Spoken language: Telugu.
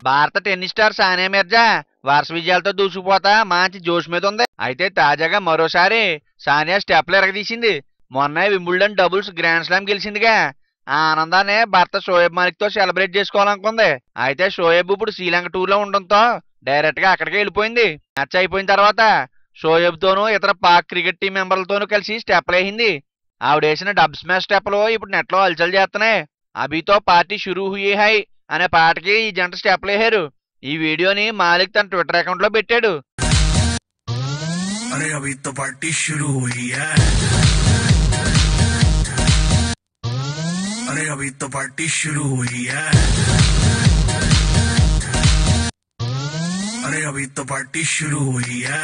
భారత టెన్నిస్ స్టార్ సానియా మిర్జా వరుస విజయాలతో దూసుకుపోతా మంచి జోష్ మీద ఉంది. అయితే తాజాగా మరోసారి సానియా స్టెప్లు ఎరగదీసింది. మొన్న వింబుల్డన్ డబుల్స్ గ్రాండ్ స్లామ్ గెలిచిందిగా. ఆ ఆనందాన్ని భర్త షోయబ్ మాలిక్ తో సెలబ్రేట్ చేసుకోవాలనుకుంది. అయితే షోయబ్ ఇప్పుడు శ్రీలంక టూర్ లో ఉండడంతో డైరెక్ట్ గా అక్కడికే వెళ్ళిపోయింది. మ్యాచ్ అయిపోయిన తర్వాత షోయబ్ తోనూ ఇతర పాక్ క్రికెట్ టీం మెంబర్లతోనూ కలిసి స్టెప్లు వేసింది. ఆవిడేసిన డబ్ స్మాష్ స్టెప్లు ఇప్పుడు నెట్ లో హల్చల్ చేస్తున్నాయి. అభితో పార్టీ షురూ హుయీ హై అనే పాటకి ఈ జంట స్టెప్లు వేశారు. ఈ వీడియోని మాలిక్ తన ట్విట్టర్ అకౌంట్ లో పెట్టాడు. अरे अभी तो पार्टी शुरू हुई है, अरे अभी तो पार्टी शुरू हुई है, अरे अभी तो पार्टी शुरू हुई है।